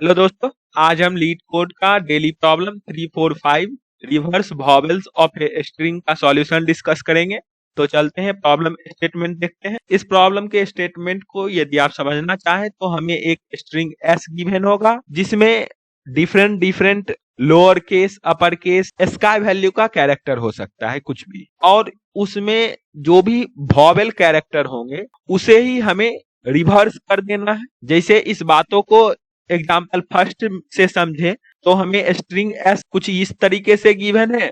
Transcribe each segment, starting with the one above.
Hello दोस्तों, आज हम लीड कोड का daily problem 345 reverse vowels of a string का सॉल्यूशन डिस्कस करेंगे। तो चलते हैं प्रॉब्लम स्टेटमेंट देखते हैं। इस प्रॉब्लम के स्टेटमेंट को यदि आप समझना चाहें तो हमें एक स्ट्रिंग एस गिवन होगा जिसमें different different lower case upper case sky value का कैरेक्टर हो सकता है कुछ भी, और उसमें जो भी वॉवेल कैरेक्टर होंगे उसे ही हमें रिवर्स कर देना है। जैसे इस बातों को एग्जाम्पल फर्स्ट से समझें तो हमें स्ट्रिंग एस कुछ इस तरीके से गिवन है,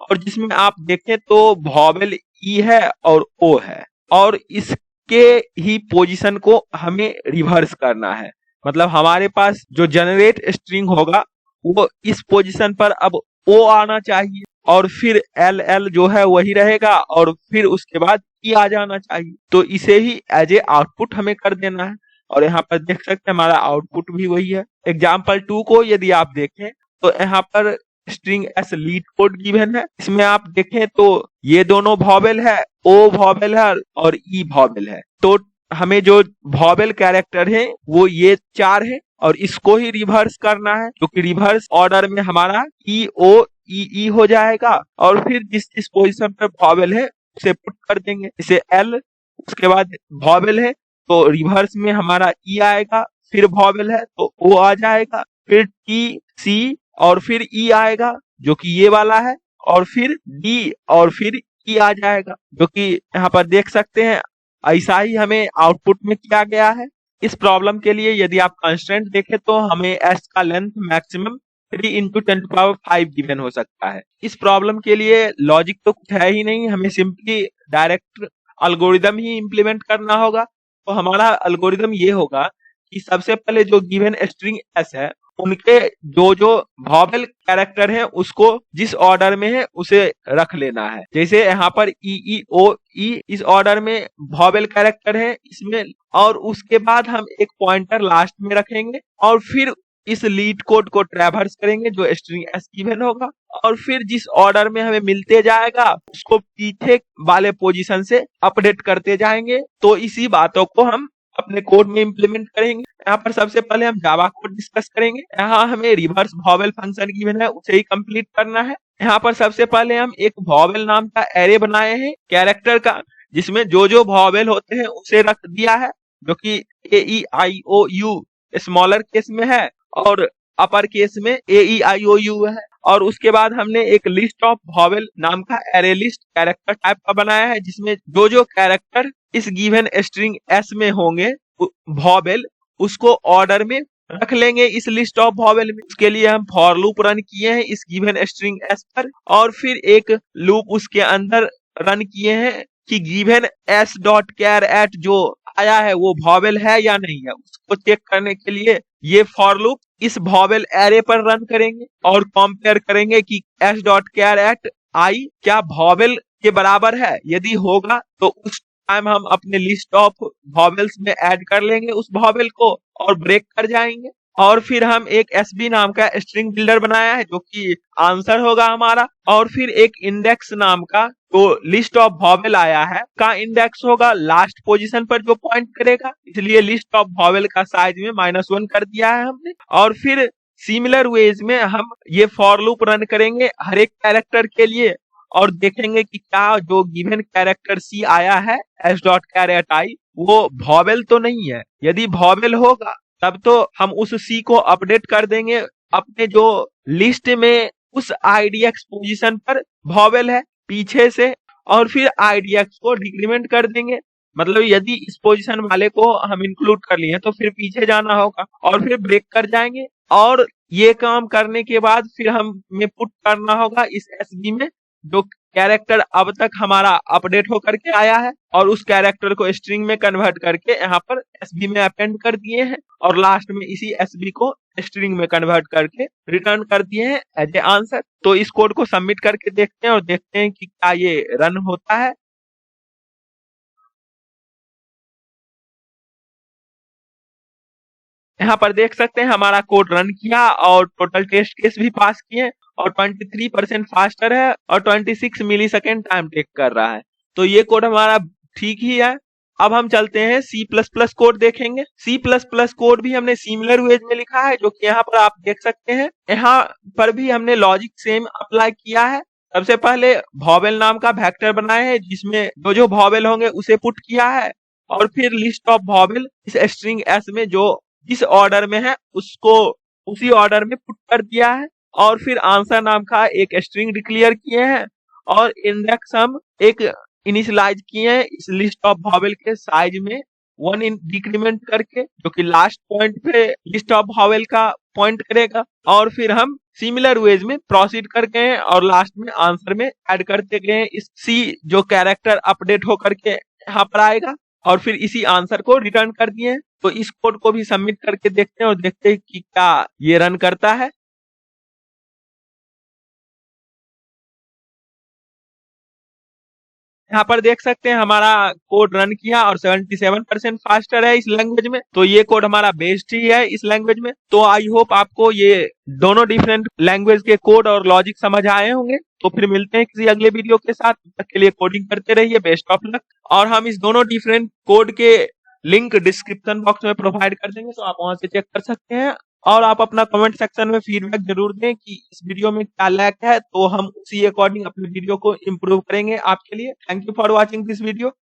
और जिसमें आप देखें तो वॉवेल ई है और ओ है, और इसके ही पोजीशन को हमें रिवर्स करना है। मतलब हमारे पास जो जनरेट स्ट्रिंग होगा वो इस पोजीशन पर अब ओ आना चाहिए, और फिर एल एल जो है वही रहेगा, और फिर उसके बाद ई आ जाना चाहिए। तो इसे ही एज ए आउटपुट हमें कर देना है, और यहाँ पर देख सकते हैं हमारा आउटपुट भी वही है। एग्जाम्पल 2 को यदि आप देखें तो यहाँ पर string S leet code given है। इसमें आप देखें तो ये दोनों वॉवेल है, ओ वॉवेल है और ई वॉवेल है। तो हमें जो वॉवेल कैरेक्टर है वो ये 4 है, और इसको ही रिवर्स करना है, क्योंकि रिवर्स ऑर्डर में हमारा ई ओ ई हो जाएगा, और फिर जिस जिस पोजीशन पर वॉवेल है उसे पुट कर देंगे। इसे एल, उसके बाद वॉवेल है तो रिवर्स में हमारा ई आएगा, फिर वॉवेल है तो ओ आ जाएगा, फिर टी सी और फिर ई आएगा जो कि ये वाला है, और फिर डी और फिर ई आ जाएगा, जो कि यहाँ पर देख सकते हैं। ऐसा ही हमें आउटपुट में किया गया है। इस प्रॉब्लम के लिए यदि आप कंस्ट्रेंट देखें तो हमें एस का लेंथ मैक्सिमम 3 इंटू 10⁵ गिवन हो सकता है। इस प्रॉब्लम के लिए लॉजिक तो कुछ है ही नहीं, हमें सिंपली डायरेक्ट अल्गोरिदम ही इम्प्लीमेंट करना होगा। तो हमारा अल्गोरिदम ये होगा कि सबसे पहले जो गिवन स्ट्रिंग एस है उनके जो जो वॉवेल कैरेक्टर है उसको जिस ऑर्डर में है उसे रख लेना है। जैसे यहाँ पर ई ओ ई इस ऑर्डर में वॉवेल कैरेक्टर है इसमें, और उसके बाद हम एक पॉइंटर लास्ट में रखेंगे, और फिर इस लीड कोड को ट्रैवर्स करेंगे जो स्ट्रिंग एस गिवन होगा, और फिर जिस ऑर्डर में हमें मिलते जाएगा उसको पीछे वाले पोजीशन से अपडेट करते जाएंगे। तो इसी बातों को हम अपने कोड में इम्प्लीमेंट करेंगे। यहाँ पर सबसे पहले हम जावा कोड डिस्कस करेंगे। यहाँ हमें रिवर्स वॉवेल फंक्शन गिवन है उसे ही कंप्लीट करना है। यहाँ पर सबसे पहले हम एक वॉवेल नाम का एरे बनाए हैं कैरेक्टर का, जिसमें जो जो वॉवेल होते हैं उसे रख दिया है, जो कि ए ई आई ओ यू स्मॉलर केस में है और अपर केस में ए ई आई ओ यू है। और उसके बाद हमने एक लिस्ट ऑफ वॉवेल नाम का एरे लिस्ट कैरेक्टर टाइप का बनाया है, जिसमें जो जो कैरेक्टर इस गिवन स्ट्रिंग एस में होंगे वॉवेल उसको ऑर्डर में रख लेंगे इस लिस्ट ऑफ वॉवेल में। उसके लिए हम फॉर लूप रन किए हैं इस गिवन स्ट्रिंग एस पर, और फिर एक लूप उसके अंदर रन किए हैं कि गिवन एस डॉट कैर एट जो आया है वो वॉवेल है या नहीं है, उसको चेक करने के लिए ये फॉर लूप इस वॉवेल एरे पर रन करेंगे और कंपेयर करेंगे कि एस डॉट कैर एट आई क्या वॉवेल के बराबर है। यदि होगा तो उस टाइम हम अपने लिस्ट ऑफ वॉवेल्स में ऐड कर लेंगे उस वॉवेल को और ब्रेक कर जाएंगे। और फिर हम एक एसबी नाम का स्ट्रिंग बिल्डर बनाया है जो कि आंसर होगा हमारा, और फिर एक इंडेक्स नाम का जो लिस्ट ऑफ वॉवेल आया है का इंडेक्स होगा लास्ट पोजीशन पर जो पॉइंट करेगा, इसलिए लिस्ट ऑफ वॉवेल का साइज में -1 कर दिया है हमने। और फिर सिमिलर वेज में हम ये फॉर लूप रन करेंगे हर एक कैरेक्टर के लिए, और देखेंगे कि क्या जो गिवन कैरेक्टर सी आया है एस डॉट कैर एट आई वो वॉवेल तो नहीं है। यदि वॉवेल होगा तब तो हम उस सी को अपडेट कर देंगे अपने जो लिस्ट में उस आईडीएक्स पोजीशन पर वॉवेल है पीछे से, और फिर आईडीएक्स को डिक्रीमेंट कर देंगे। मतलब यदि इस पोजीशन वाले को हम इंक्लूड कर लिए तो फिर पीछे जाना होगा और फिर ब्रेक कर जाएंगे। और ये काम करने के बाद फिर हमें पुट करना होगा इस एसबी में जो कैरेक्टर अब तक हमारा अपडेट होकर के आया है, और उस कैरेक्टर को स्ट्रिंग में कन्वर्ट करके यहाँ पर एसबी में अपेंड कर दिए हैं, और लास्ट में इसी एसबी को स्ट्रिंग में कन्वर्ट करके रिटर्न कर दिए हैं एज ए आंसर। तो इस कोड को सबमिट करके देखते हैं और देखते हैं कि क्या ये रन होता है। यहाँ पर देख सकते हैं हमारा कोड रन किया और टोटल टेस्ट केस भी पास किए, और 23% फास्टर है और 26 मिली सेकेंड टाइम टेक कर रहा है। तो ये कोड हमारा ठीक ही है। अब हम चलते हैं सी प्लस प्लस कोड देखेंगे। सी प्लस प्लस कोड भी हमने सिमिलर वेज में लिखा है, जो कि यहाँ पर आप देख सकते हैं। यहाँ पर भी हमने लॉजिक सेम अप्लाई किया है। सबसे पहले वॉवेल नाम का वेक्टर बनाया है, जिसमें जो जो वॉवेल होंगे उसे पुट किया है, और फिर लिस्ट ऑफ वॉवेल इस स्ट्रिंग एस में जो जिस ऑर्डर में है उसको उसी ऑर्डर में पुट कर दिया है, और फिर आंसर नाम का एक स्ट्रिंग डिक्लेयर किए हैं, और इंडेक्स हम एक इनिशियलाइज किए हैं इस लिस्ट ऑफ वॉवेल के साइज में 1 इन डिक्रीमेंट करके, जो कि लास्ट पॉइंट पे लिस्ट ऑफ वॉवेल का पॉइंट करेगा। और फिर हम सिमिलर वेज में प्रोसीड कर गए हैं और लास्ट में आंसर में ऐड करते गए हैं इस सी जो कैरेक्टर अपडेट होकर के यहाँ पर आएगा, और फिर इसी आंसर को रिटर्न कर दिए हैं। तो इस कोड को भी सबमिट करके देखते हैं और देखते हैं कि क्या ये रन करता है। यहाँ पर देख सकते हैं हमारा कोड रन किया और 77% फास्टर है इस लैंग्वेज में। तो ये कोड हमारा बेस्ड ही है इस लैंग्वेज में। तो आई होप आपको ये दोनों डिफरेंट लैंग्वेज के कोड और लॉजिक समझ आए होंगे। तो फिर मिलते हैं किसी अगले वीडियो के साथ। तब तक के लिए कोडिंग करते रहिए। Best of luck. और हम इस दोनों डिफरेंट कोड के लिंक डिस्क्रिप्शन बॉक्स में प्रोवाइड कर देंगे, तो आप वहां से चेक कर सकते हैं। और आप अपना कमेंट सेक्शन में फीडबैक जरूर दें कि इस वीडियो में क्या लैक है, तो हम उसी अकॉर्डिंग अपने वीडियो को इम्प्रूव करेंगे आपके लिए। Thank you for watching this video.